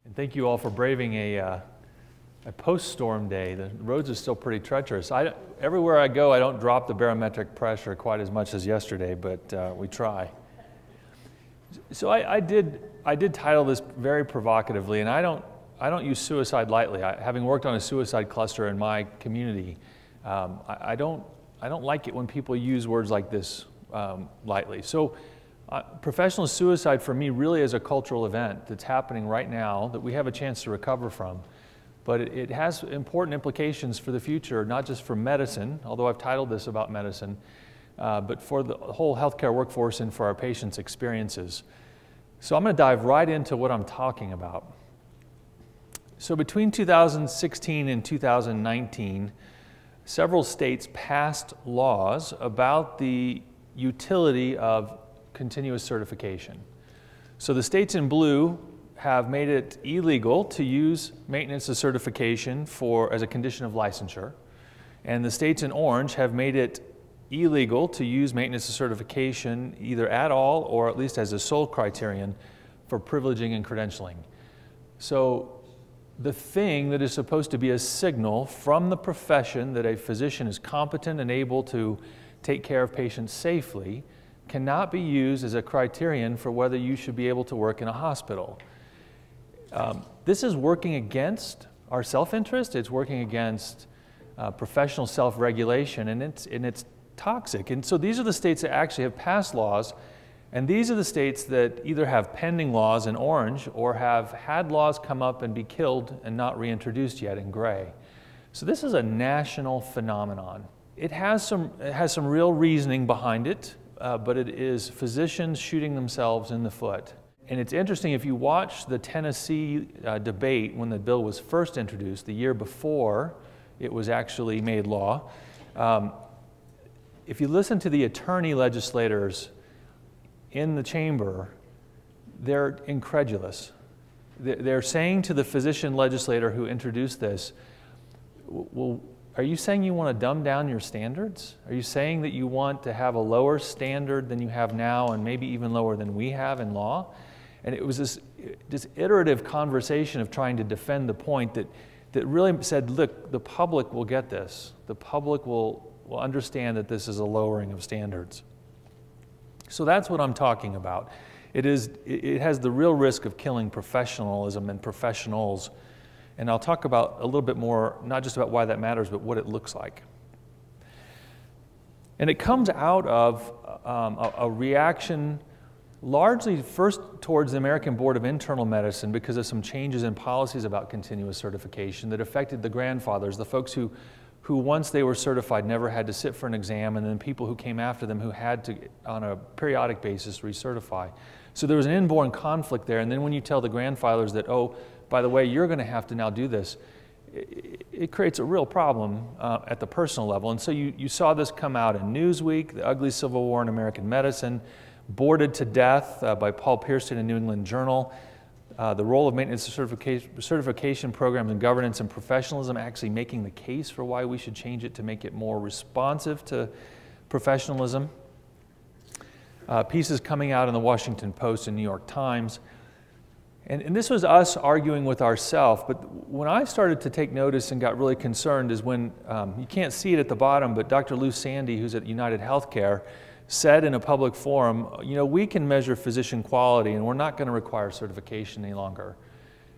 And thank you all for braving a post-storm day. The roads are still pretty treacherous. Everywhere I go, I don't drop the barometric pressure quite as much as yesterday, but we try. So I did title this very provocatively, and I don't use suicide lightly. Having worked on a suicide cluster in my community, I don't like it when people use words like this lightly. So professional suicide for me really is a cultural event that's happening right now that we have a chance to recover from. But it has important implications for the future, not just for medicine, although I've titled this about medicine, but for the whole healthcare workforce and for our patients' experiences. So I'm going to dive right into what I'm talking about. So between 2016 and 2019, several states passed laws about the utility of continuous certification. So the states in blue have made it illegal to use maintenance of certification as a condition of licensure, and the states in orange have made it illegal to use maintenance of certification either at all or at least as a sole criterion for privileging and credentialing. So the thing that is supposed to be a signal from the profession that a physician is competent and able to take care of patients safely cannot be used as a criterion for whether you should be able to work in a hospital. This is working against our self-interest. It's working against professional self-regulation, and it's toxic. And so these are the states that actually have passed laws, and these are the states that either have pending laws in orange or have had laws come up and be killed and not reintroduced yet in gray. So this is a national phenomenon. It has some real reasoning behind it, but it is physicians shooting themselves in the foot. And it's interesting, if you watch the Tennessee debate when the bill was first introduced, the year before it was actually made law, if you listen to the attorney legislators in the chamber, they're incredulous. They're saying to the physician legislator who introduced this, well, are you saying you want to dumb down your standards? Are you saying that you want to have a lower standard than you have now and maybe even lower than we have in law? And it was this iterative conversation of trying to defend the point that really said, look, the public will get this. The public will understand that this is a lowering of standards. So that's what I'm talking about. It has the real risk of killing professionalism and professionals. And I'll talk about a little bit more, not just about why that matters, but what it looks like. And it comes out of a reaction largely first towards the American Board of Internal Medicine because of some changes in policies about continuous certification that affected the grandfathers, the folks who once they were certified never had to sit for an exam, and then people who came after them who had to, on a periodic basis, recertify. So there was an inborn conflict there, and then when you tell the grandfathers that, oh, by the way, you're going to have to now do this, it creates a real problem at the personal level. And so you saw this come out in Newsweek, The Ugly Civil War in American Medicine, Boarded to Death by Paul Pearson in New England Journal, the role of maintenance certification programs and governance and professionalism, actually making the case for why we should change it to make it more responsive to professionalism. Pieces coming out in the Washington Post and New York Times. And this was us arguing with ourselves, but when I started to take notice and got really concerned is when, you can't see it at the bottom, but Dr. Lou Sandy, who's at United Healthcare, said in a public forum, you know, we can measure physician quality and we're not going to require certification any longer.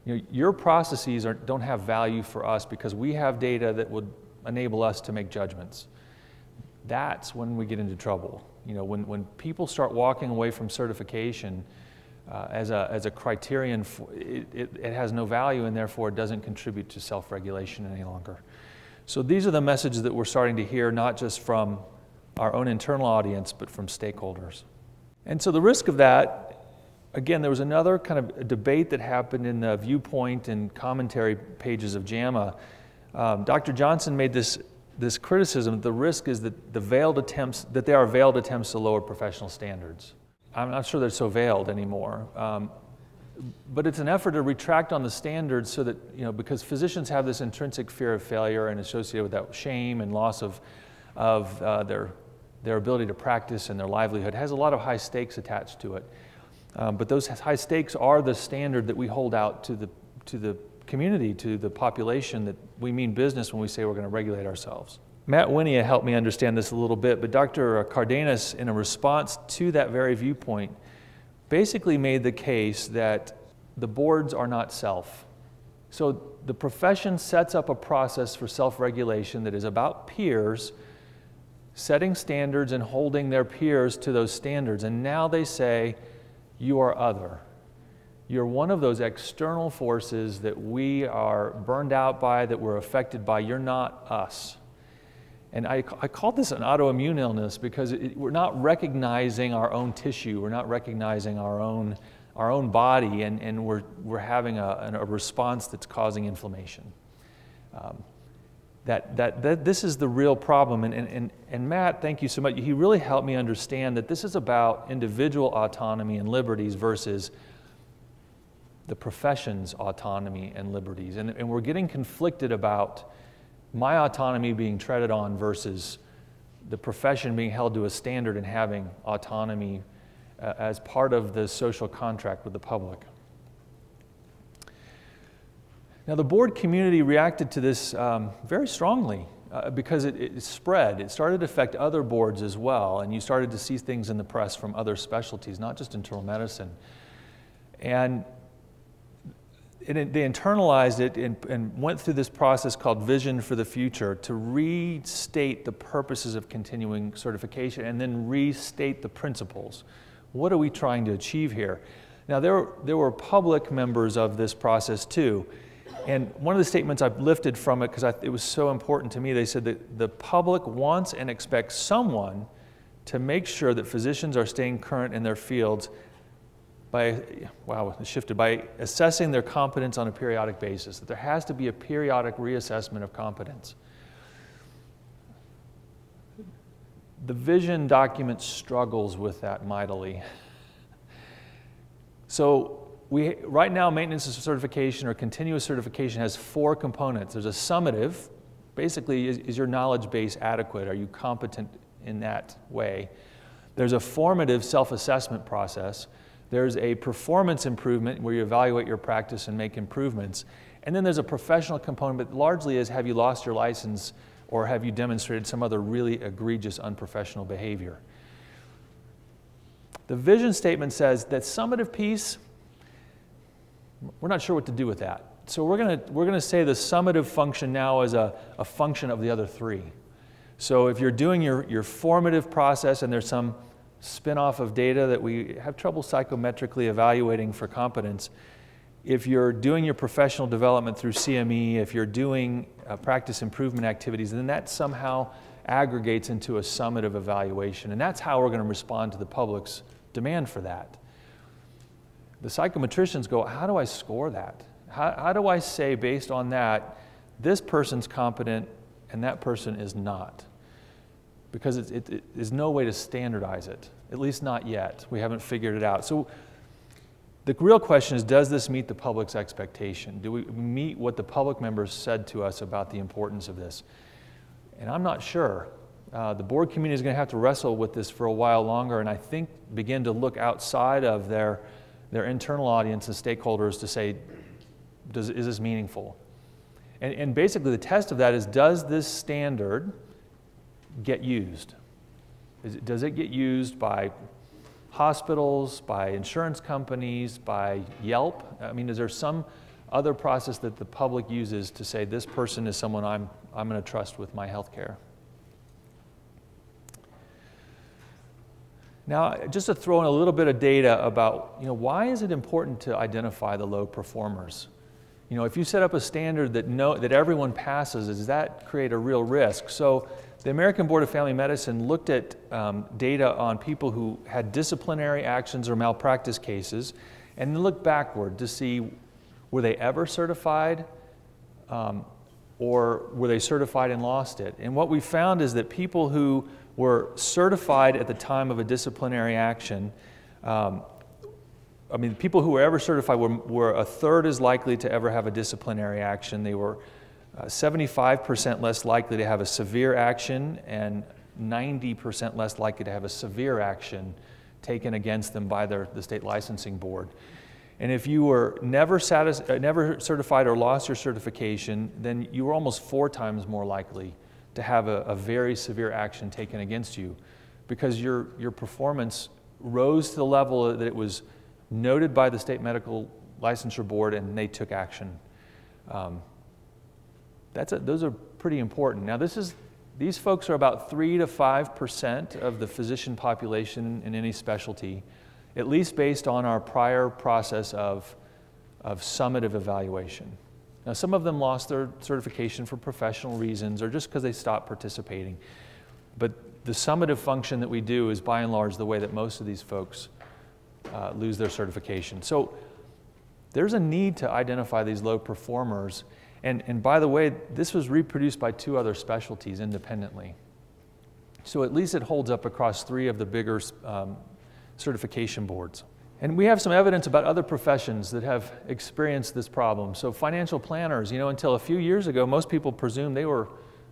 You know, your processes don't have value for us because we have data that would enable us to make judgments. That's when we get into trouble. You know, when people start walking away from certification as a criterion, it has no value and therefore it doesn't contribute to self-regulation any longer. So these are the messages that we're starting to hear, not just from our own internal audience, but from stakeholders. And so the risk of that, again, there was another kind of debate that happened in the viewpoint and commentary pages of JAMA. Dr. Johnson made this criticism that the risk is that there are veiled attempts to lower professional standards. I'm not sure they're so veiled anymore. But it's an effort to retract on the standards so that, you know, because physicians have this intrinsic fear of failure and associated with that shame and loss of their ability to practice and their livelihood, has a lot of high stakes attached to it. But those high stakes are the standard that we hold out to the community, to the population, that we mean business when we say we're going to regulate ourselves. Matt Winnia helped me understand this a little bit, but Dr. Cardenas, in a response to that very viewpoint, basically made the case that the boards are not self. So the profession sets up a process for self-regulation that is about peers setting standards and holding their peers to those standards. And now they say, you are other. You're one of those external forces that we are burned out by, that we're affected by. You're not us. And I call this an autoimmune illness because we're not recognizing our own tissue. We're not recognizing our own body, and we're having a response that's causing inflammation. This is the real problem. And Matt, thank you so much. He really helped me understand that this is about individual autonomy and liberties versus the profession's autonomy and liberties. And we're getting conflicted about my autonomy being treaded on versus the profession being held to a standard and having autonomy as part of the social contract with the public. Now, the board community reacted to this very strongly because it spread. It started to affect other boards as well, and you started to see things in the press from other specialties, not just internal medicine. And they internalized it and went through this process called Vision for the Future to restate the purposes of continuing certification and then restate the principles. What are we trying to achieve here? Now, there were public members of this process too. And one of the statements I've lifted from it, because it was so important to me, they said that the public wants and expects someone to make sure that physicians are staying current in their fields by assessing their competence on a periodic basis, that there has to be a periodic reassessment of competence. The vision document struggles with that mightily. So right now, maintenance of certification or continuous certification has 4 components. There's a summative, basically, is your knowledge base adequate? Are you competent in that way? There's a formative self-assessment process. There's a performance improvement where you evaluate your practice and make improvements. And then there's a professional component, but largely is, have you lost your license or have you demonstrated some other really egregious unprofessional behavior? The vision statement says that summative piece, we're not sure what to do with that. So we're gonna say the summative function now is a function of the other 3. So if you're doing your formative process and there's some spin-off of data that we have trouble psychometrically evaluating for competence, if you're doing your professional development through CME, if you're doing practice improvement activities, then that somehow aggregates into a summative evaluation. And that's how we're going to respond to the public's demand for that. The psychometricians go, how do I score that? How do I say, based on that, this person's competent and that person is not? Because there's no way to standardize it, at least not yet. We haven't figured it out. So the real question is, does this meet the public's expectation? Do we meet what the public members said to us about the importance of this? And I'm not sure. The board community is going to have to wrestle with this for a while longer, and I think begin to look outside of their internal audience and stakeholders to say, is this meaningful? And basically the test of that is, does this standard get used? Does it get used by hospitals, by insurance companies, by Yelp? I mean, is there some other process that the public uses to say this person is someone I'm going to trust with my health care? Now, just to throw in a little bit of data about, why is it important to identify the low performers? If you set up a standard that everyone passes, does that create a real risk? So the American Board of Family Medicine looked at data on people who had disciplinary actions or malpractice cases, and then looked backward to see, were they ever certified, or were they certified and lost it? And what we found is that people who were certified at the time of a disciplinary action, people who were ever certified were 1/3 as likely to ever have a disciplinary action. They were 75% less likely to have a severe action and 90% less likely to have a severe action taken against them by the state licensing board. And if you were never certified or lost your certification, then you were almost 4 times more likely to have a very severe action taken against you, because your performance rose to the level that it was noted by the state medical licensure board and they took action. Those are pretty important. Now these folks are about 3 to 5% of the physician population in any specialty, at least based on our prior process of summative evaluation. Now, some of them lost their certification for professional reasons or just because they stopped participating. But the summative function that we do is by and large the way that most of these folks lose their certification. So there's a need to identify these low performers. And by the way, this was reproduced by 2 other specialties independently. So at least it holds up across 3 of the bigger certification boards. And we have some evidence about other professions that have experienced this problem. So financial planners, until a few years ago, most people presumed they were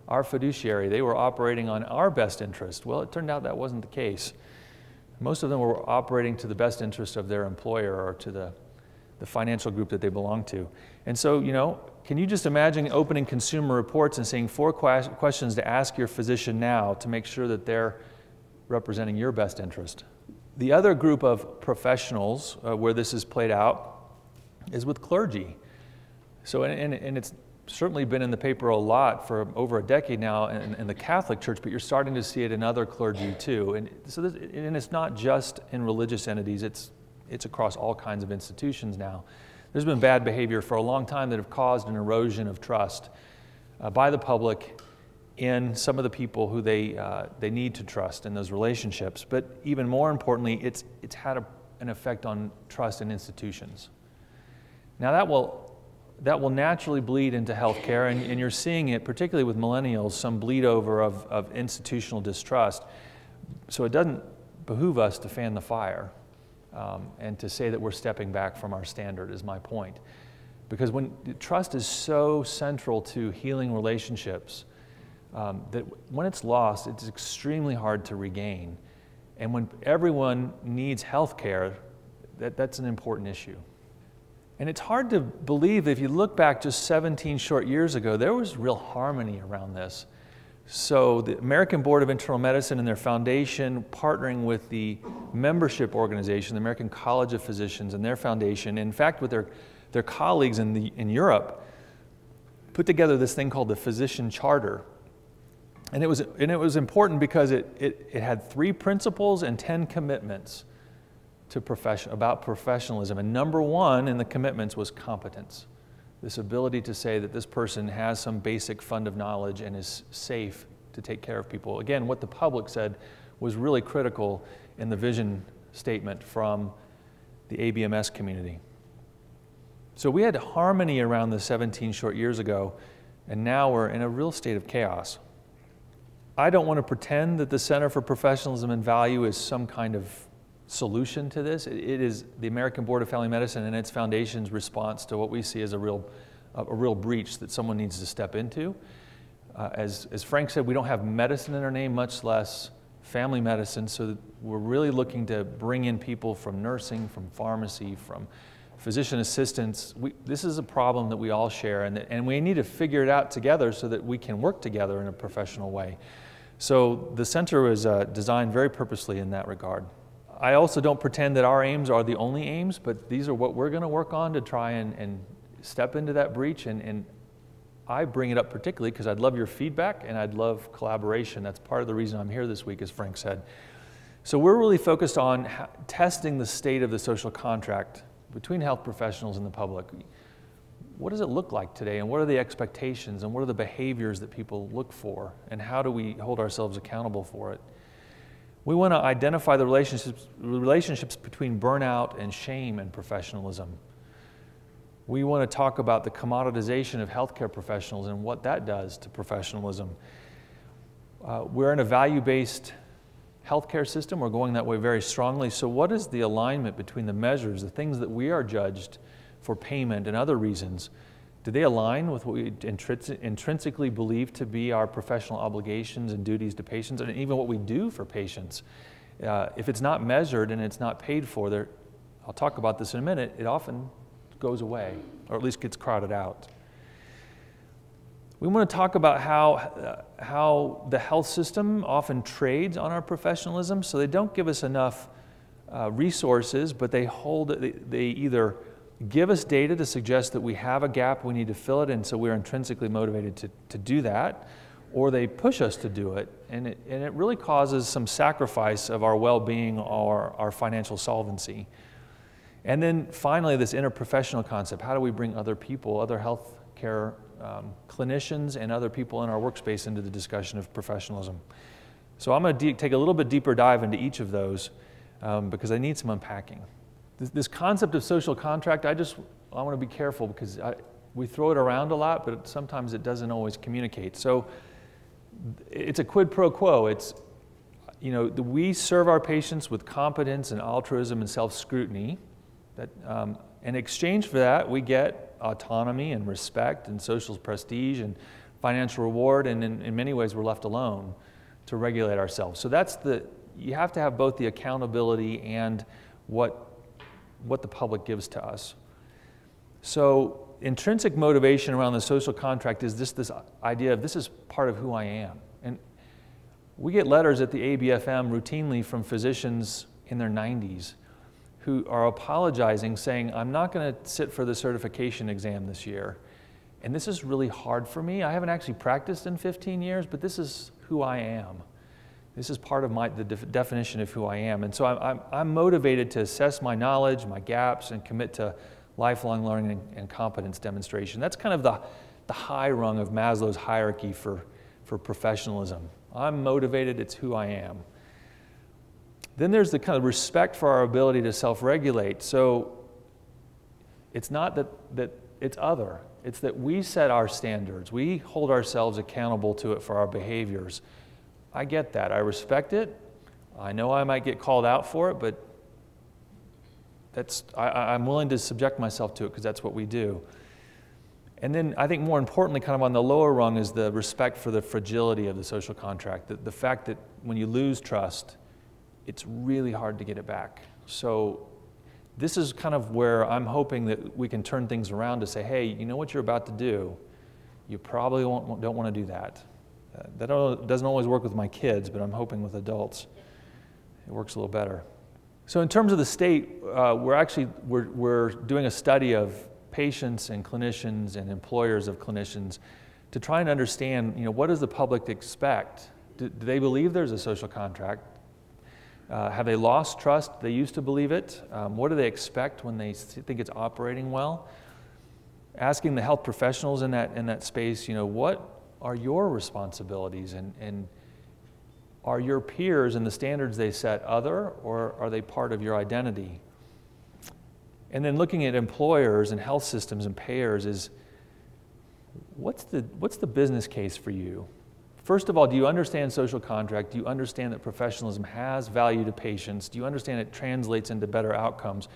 our fiduciary. They were operating on our best interest. Well, it turned out that wasn't the case. Most of them were operating to the best interest of their employer or to the financial group that they belonged to. And so, can you just imagine opening Consumer Reports and saying 4 questions to ask your physician now to make sure that they're representing your best interest? The other group of professionals where this is played out is with clergy. So, and it's certainly been in the paper a lot for over a decade now in the Catholic Church, but you're starting to see it in other clergy too. And so, and it's not just in religious entities, it's across all kinds of institutions now. There's been bad behavior for a long time that have caused an erosion of trust by the public in some of the people who they need to trust in those relationships. But even more importantly, it's had an effect on trust in institutions. Now that will naturally bleed into healthcare, and you're seeing it, particularly with millennials, some bleed over of institutional distrust. So it doesn't behoove us to fan the fire and to say that we're stepping back from our standard is my point. Because when trust is so central to healing relationships, that when it's lost, it's extremely hard to regain. And when everyone needs health care, that's an important issue. And it's hard to believe that if you look back just 17 short years ago, there was real harmony around this. So the American Board of Internal Medicine and their foundation, partnering with the membership organization, the American College of Physicians and their foundation, in fact with their colleagues in Europe, put together this thing called the Physician Charter. And it was important because it had 3 principles and 10 commitments to about professionalism. And number 1 in the commitments was competence. This ability to say that this person has some basic fund of knowledge and is safe to take care of people. Again, what the public said was really critical in the vision statement from the ABMS community. So we had harmony around the 17 short years ago, and now we're in a real state of chaos. I don't want to pretend that the Center for Professionalism and Value is some kind of solution to this. It is the American Board of Family Medicine and its foundation's response to what we see as a real breach that someone needs to step into. As Frank said, we don't have medicine in our name, much less family medicine, so we're really looking to bring in people from nursing, from pharmacy, from physician assistants. This is a problem that we all share, and we need to figure it out together so that we can work together in a professional way. So the center was designed very purposely in that regard. I also don't pretend that our aims are the only aims, but these are what we're going to work on to try and step into that breach. And I bring it up particularly because I'd love your feedback and I'd love collaboration. That's part of the reason I'm here this week, as Frank said. So we're really focused on testing the state of the social contract between health professionals and the public. What does it look like today, and what are the expectations, and what are the behaviors that people look for, and how do we hold ourselves accountable for it? We want to identify the relationships between burnout and shame and professionalism. We want to talk about the commoditization of healthcare professionals and what that does to professionalism. We're in a value-based healthcare system. We're going that way very strongly. So what is the alignment between the measures, the things that we are judged for payment and other reasons? Do they align with what we intrinsically believe to be our professional obligations and duties to patients, and even what we do for patients? If it's not measured and it's not paid for, I'll talk about this in a minute, it often goes away, or at least gets crowded out. We want to talk about how the health system often trades on our professionalism, so they don't give us enough resources, but they either give us data to suggest that we have a gap, we need to fill it, and so we're intrinsically motivated to do that, or they push us to do it, and it really causes some sacrifice of our well-being or our financial solvency. And then finally, this interprofessional concept. How do we bring other people, other healthcare clinicians and other people in our workspace into the discussion of professionalism? So I'm going to take a little bit deeper dive into each of those because I need some unpacking. This concept of social contract, I want to be careful because we throw it around a lot, but sometimes it doesn't always communicate. So it's a quid pro quo. It's, we serve our patients with competence and altruism and self-scrutiny. In exchange for that, we get autonomy and respect and social prestige and financial reward, and in many ways we're left alone to regulate ourselves. So you have to have both the accountability and what the public gives to us. So intrinsic motivation around the social contract is this idea of this is part of who I am. And we get letters at the ABFM routinely from physicians in their 90s who are apologizing, saying, I'm not going to sit for the certification exam this year. And this is really hard for me. I haven't actually practiced in 15 years, but this is who I am. This is part of the definition of who I am. And so I'm motivated to assess my knowledge, my gaps, and commit to lifelong learning and competence demonstration. That's kind of the high rung of Maslow's hierarchy for professionalism. I'm motivated, it's who I am. Then there's the kind of respect for our ability to self-regulate. So it's not that it's other. It's that we set our standards. We hold ourselves accountable to it for our behaviors. I get that. I respect it. I know I might get called out for it, but I'm willing to subject myself to it because that's what we do. And then I think more importantly, kind of on the lower rung, is the respect for the fragility of the social contract. The fact that when you lose trust, it's really hard to get it back. So this is kind of where I'm hoping that we can turn things around to say, hey, you know what you're about to do? You probably don't want to do that. That doesn't always work with my kids, but I'm hoping with adults it works a little better. So in terms of the state, we're doing a study of patients and clinicians and employers of clinicians to try and understand, what does the public expect? Do they believe there's a social contract? Have they lost trust? They used to believe it. What do they expect when they think it's operating well? Asking the health professionals in that space, what are your responsibilities, and are your peers and the standards they set other, or are they part of your identity? And then looking at employers and health systems and payers is, what's the business case for you? First of all, do you understand social contract? Do you understand that professionalism has value to patients? Do you understand it translates into better outcomes?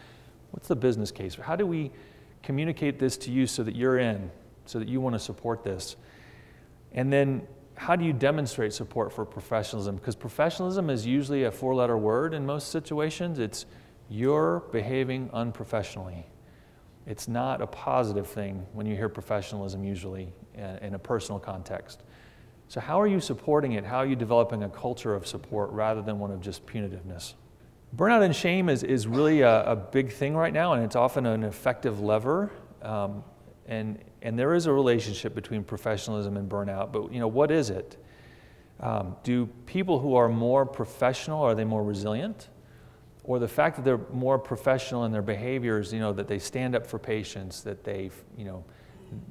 What's the business case? How do we communicate this to you so that you're in, so that you want to support this? And then how do you demonstrate support for professionalism? Because professionalism is usually a four-letter word in most situations. It's you're behaving unprofessionally. It's not a positive thing when you hear professionalism usually in a personal context. So how are you supporting it? How are you developing a culture of support rather than one of just punitiveness? Burnout and shame is really a big thing right now, and it's often an effective lever. And there is a relationship between professionalism and burnout, but what is it? Do people who are more professional, are they more resilient? Or the fact that they're more professional in their behaviors, that they stand up for patients, that they,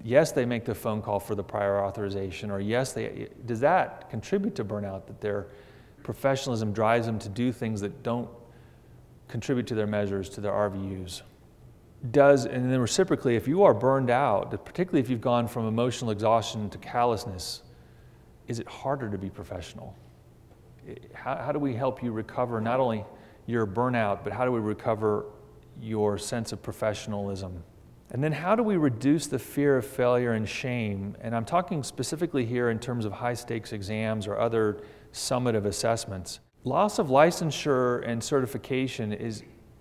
yes, they make the phone call for the prior authorization, or yes, does that contribute to burnout, that their professionalism drives them to do things that don't contribute to their measures, to their RVUs? And then reciprocally, if you are burned out, particularly if you've gone from emotional exhaustion to callousness, is it harder to be professional? How do we help you recover not only your burnout, but how do we recover your sense of professionalism? And then how do we reduce the fear of failure and shame? And I'm talking specifically here in terms of high-stakes exams or other summative assessments. Loss of licensure and certification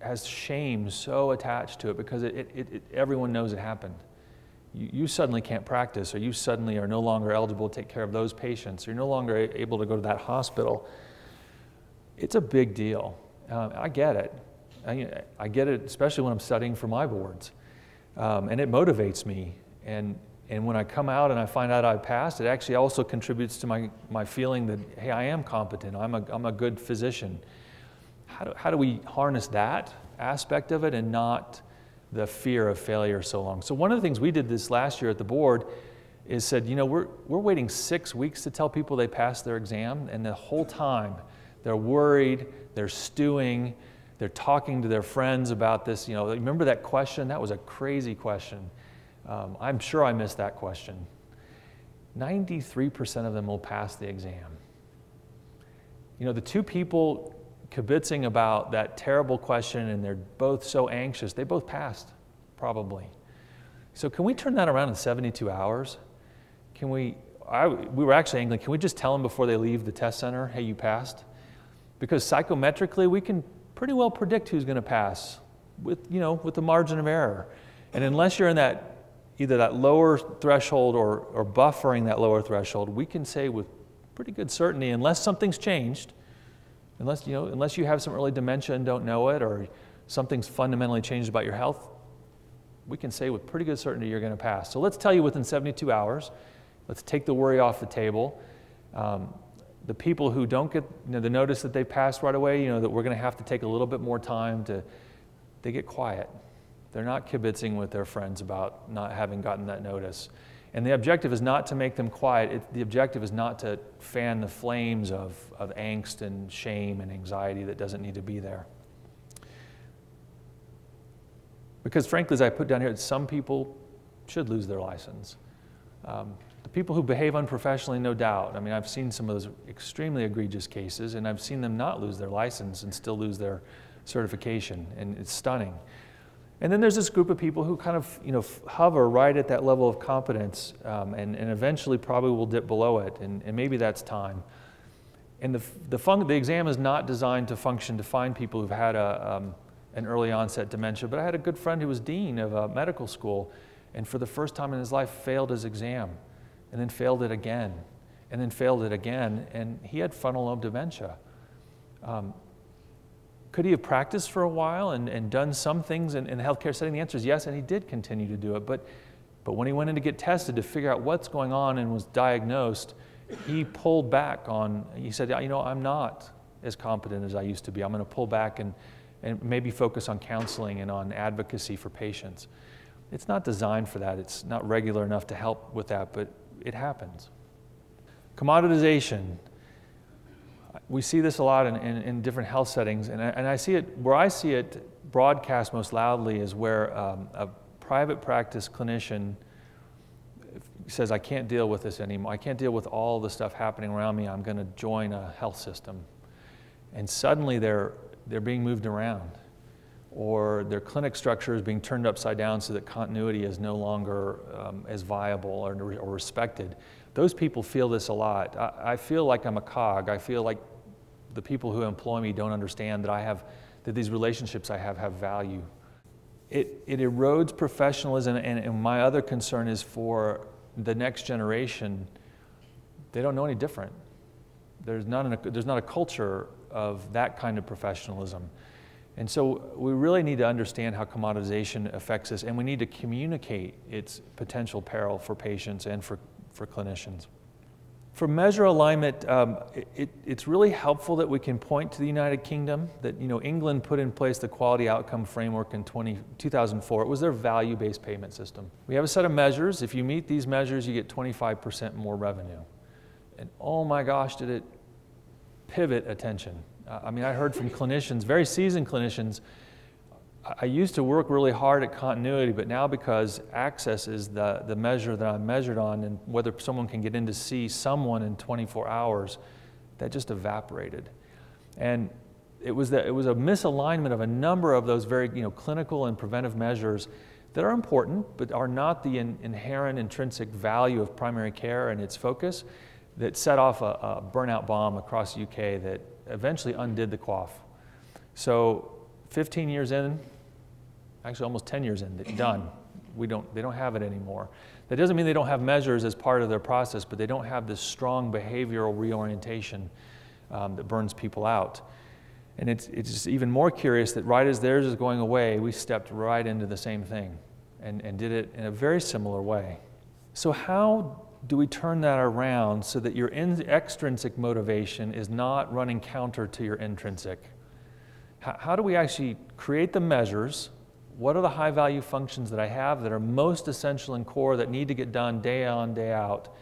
has shame so attached to it because everyone knows it happened. You suddenly can't practice, or you suddenly are no longer eligible to take care of those patients, or you're no longer able to go to that hospital. It's a big deal. I get it. I get it, especially when I'm studying for my boards. And it motivates me. And when I come out and I find out I passed, it actually also contributes to my feeling that, hey, I am competent. I'm a good physician. How do we harness that aspect of it and not the fear of failure so long? So one of the things we did this last year at the board is said, we're waiting 6 weeks to tell people they passed their exam, and the whole time they're worried, they're stewing, they're talking to their friends about this. Remember that question? That was a crazy question. I'm sure I missed that question. 93% of them will pass the exam. The two people kibitzing about that terrible question, and they're both so anxious, they both passed, probably. So can we turn that around in 72 hours? We were actually angling, can we just tell them before they leave the test center, hey, you passed? Because psychometrically, we can pretty well predict who's going to pass with the margin of error. And unless you're in either that lower threshold or buffering that lower threshold, we can say with pretty good certainty, unless something's changed, unless you have some early dementia and don't know it, or something's fundamentally changed about your health, we can say with pretty good certainty you're going to pass. So let's tell you within 72 hours. Let's take the worry off the table. The people who don't get the notice that they passed right away, that we're going to have to take a little bit more time they get quiet. They're not kibitzing with their friends about not having gotten that notice. And the objective is not to make them quiet. The objective is not to fan the flames of angst and shame and anxiety that doesn't need to be there. Because frankly, as I put down here, some people should lose their license. The people who behave unprofessionally, no doubt. I mean, I've seen some of those extremely egregious cases, and I've seen them not lose their license and still lose their certification, and it's stunning. And then there's this group of people who kind of, hover right at that level of competence, and eventually probably will dip below it, and maybe that's time. And the exam is not designed to function to find people who've had an early onset dementia, but I had a good friend who was dean of a medical school, and for the first time in his life failed his exam, and then failed it again, and then failed it again, and he had frontal lobe dementia. Could he have practiced for a while and done some things in the healthcare setting? The answer is yes, and he did continue to do it. But when he went in to get tested to figure out what's going on and was diagnosed, he pulled back he said, I'm not as competent as I used to be. I'm going to pull back and maybe focus on counseling and on advocacy for patients. It's not designed for that. It's not regular enough to help with that, but it happens. Commoditization. We see this a lot in different health settings, and I see it, where I see it broadcast most loudly is where a private practice clinician says, I can't deal with this anymore. I can't deal with all the stuff happening around me. I'm going to join a health system. And suddenly they're being moved around, or their clinic structure is being turned upside down so that continuity is no longer as viable or respected. Those people feel this a lot. I feel like I'm a cog. I feel like the people who employ me don't understand that these relationships I have value. It erodes professionalism, and my other concern is for the next generation. They don't know any different. There's not a culture of that kind of professionalism. And so we really need to understand how commoditization affects us, and we need to communicate its potential peril for patients and for clinicians. For measure alignment, it's really helpful that we can point to the United Kingdom, that England put in place the quality outcome framework in 2004. It was their value-based payment system. We have a set of measures. If you meet these measures, you get 25% more revenue. And oh my gosh, did it pivot attention. I mean, I heard from clinicians, very seasoned clinicians, I used to work really hard at continuity, but now because access is the measure that I'm measured on, and whether someone can get in to see someone in 24 hours, that just evaporated. And it was a misalignment of a number of those very clinical and preventive measures that are important, but are not the inherent intrinsic value of primary care and its focus, that set off a burnout bomb across the UK that eventually undid the QOF. So 15 years in, actually almost 10 years in, done. They don't have it anymore. That doesn't mean they don't have measures as part of their process, but they don't have this strong behavioral reorientation that burns people out. And it's just even more curious that right as theirs is going away, we stepped right into the same thing and did it in a very similar way. So how do we turn that around so that your extrinsic motivation is not running counter to your intrinsic? How do we actually create the measures? What are the high-value functions that I have that are most essential and core that need to get done day on, day out?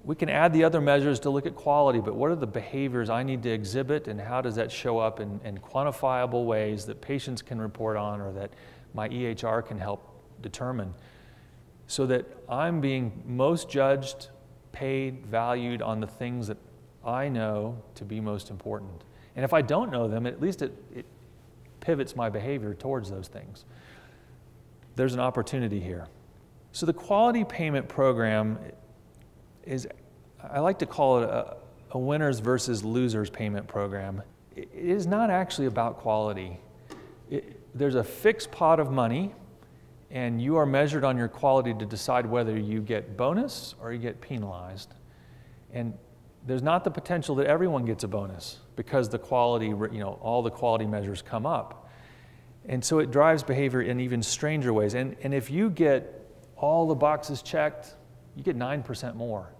We can add the other measures to look at quality, but what are the behaviors I need to exhibit, and how does that show up in quantifiable ways that patients can report on or that my EHR can help determine, so that I'm being most judged, paid, valued on the things that I know to be most important. And if I don't know them, at least it pivots my behavior towards those things. There's an opportunity here. So the quality payment program is, I like to call it a winners versus losers payment program. It is not actually about quality. There's a fixed pot of money, and you are measured on your quality to decide whether you get bonus or you get penalized. And there's not the potential that everyone gets a bonus because the quality, all the quality measures come up. And so it drives behavior in even stranger ways. And if you get all the boxes checked, you get 9% more.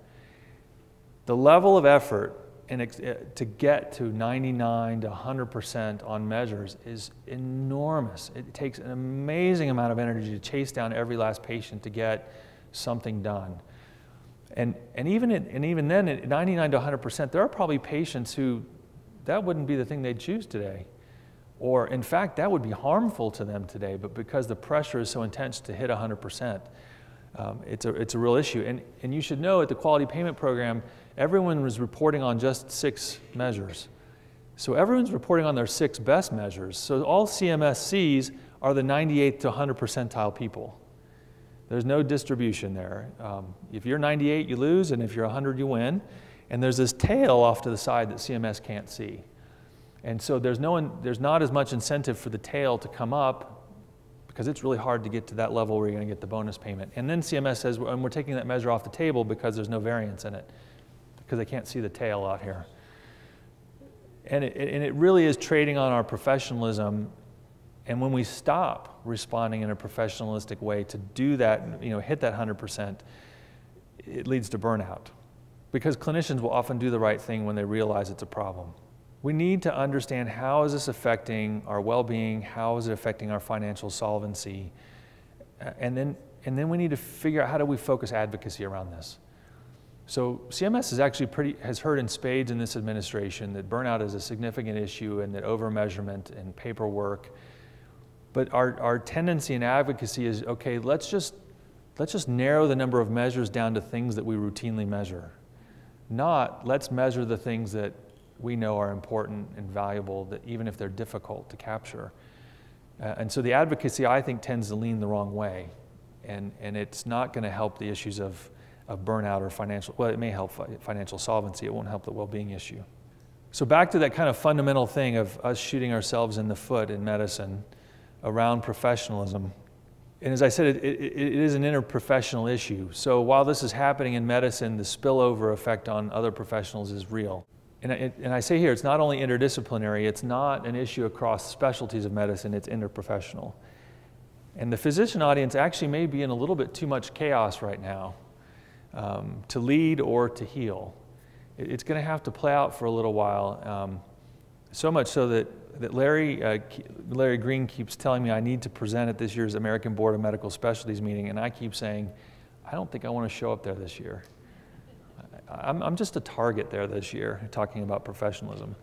The level of effort to get to 99 to 100% on measures is enormous. It takes an amazing amount of energy to chase down every last patient to get something done. And even then, at 99 to 100%, there are probably patients who that wouldn't be the thing they'd choose today. Or in fact, that would be harmful to them today, but because the pressure is so intense to hit 100%, it's a real issue. And you should know at the quality payment program, everyone was reporting on just 6 measures. So everyone's reporting on their 6 best measures. So all CMS sees are the 98th to 100 percentile people. There's no distribution there. If you're 98, you lose, and if you're 100, you win. And there's this tail off to the side that CMS can't see. And so there's not as much incentive for the tail to come up because it's really hard to get to that level where you're going to get the bonus payment. And then CMS says, and we're taking that measure off the table because there's no variance in it, because they can't see the tail out here. And it really is trading on our professionalism. And when we stop responding in a professionalistic way to do that, hit that 100%, it leads to burnout. Because clinicians will often do the right thing when they realize it's a problem. We need to understand, how is this affecting our well-being? How is it affecting our financial solvency? And then we need to figure out, how do we focus advocacy around this? So CMS is actually has heard in spades in this administration that burnout is a significant issue and that over-measurement and paperwork. But our tendency in advocacy is, okay, let's just narrow the number of measures down to things that we routinely measure. Not, let's measure the things that we know are important and valuable, that even if they're difficult to capture. And so the advocacy, I think, tends to lean the wrong way. And it's not going to help the issues of burnout or financial, well, it may help financial solvency, it won't help the well-being issue. So back to that kind of fundamental thing of us shooting ourselves in the foot in medicine around professionalism. And as I said, it is an interprofessional issue. So while this is happening in medicine, the spillover effect on other professionals is real. And I say here, it's not only interdisciplinary, it's not an issue across specialties of medicine, it's interprofessional. And the physician audience actually may be in a little bit too much chaos right now to lead or to heal. It's going to have to play out for a little while, so much so that Larry Green keeps telling me I need to present at this year's American Board of Medical Specialties meeting, and I keep saying, I don't think I want to show up there this year. I'm just a target there this year, talking about professionalism.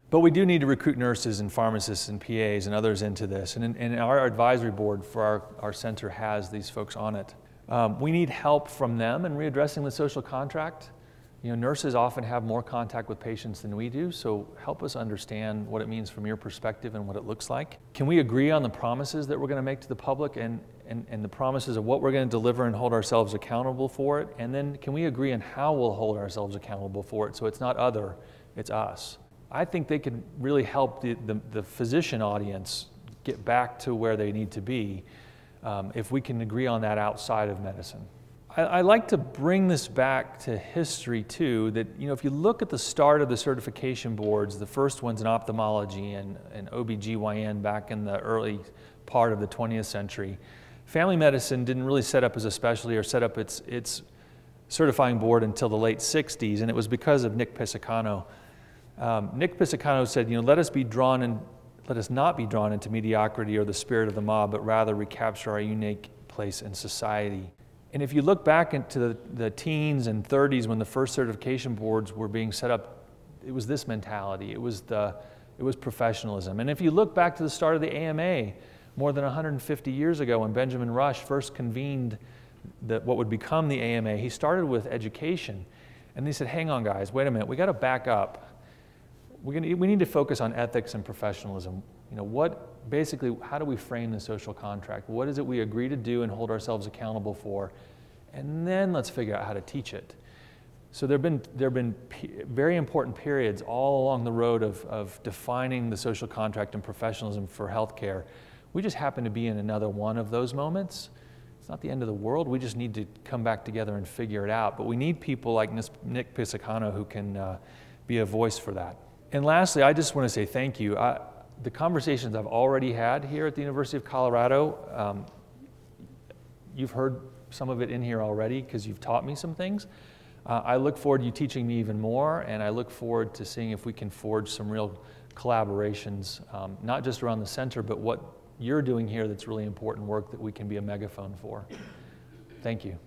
But we do need to recruit nurses and pharmacists and PAs and others into this. And our advisory board for our center has these folks on it. We need help from them in readdressing the social contract. Nurses often have more contact with patients than we do, so help us understand what it means from your perspective and what it looks like. Can we agree on the promises that we're going to make to the public and the promises of what we're going to deliver and hold ourselves accountable for it? And then can we agree on how we'll hold ourselves accountable for it so it's not other, it's us? I think they could really help the physician audience get back to where they need to be if we can agree on that outside of medicine. I like to bring this back to history too, that if you look at the start of the certification boards, the first ones in ophthalmology and OBGYN back in the early part of the 20th century, family medicine didn't really set up as a specialty or set up its certifying board until the late 60s, and it was because of Nick Pisacano. Nick Pisacano said, let us not be drawn into mediocrity or the spirit of the mob, but rather recapture our unique place in society. And if you look back into the teens and 30s when the first certification boards were being set up, it was this mentality. It was professionalism. And if you look back to the start of the AMA, more than 150 years ago when Benjamin Rush first convened what would become the AMA, he started with education. And they said, hang on guys, wait a minute, we got to back up. We need to focus on ethics and professionalism. Basically, how do we frame the social contract? What is it we agree to do and hold ourselves accountable for? And then let's figure out how to teach it. So there have been very important periods all along the road of defining the social contract and professionalism for healthcare. We just happen to be in another one of those moments. It's not the end of the world. We just need to come back together and figure it out. But we need people like Nick Pisacano who can be a voice for that. And lastly, I just want to say thank you. The conversations I've already had here at the University of Colorado, you've heard some of it in here already because you've taught me some things. I look forward to you teaching me even more, and I look forward to seeing if we can forge some real collaborations, not just around the center, but what you're doing here that's really important work that we can be a megaphone for. Thank you.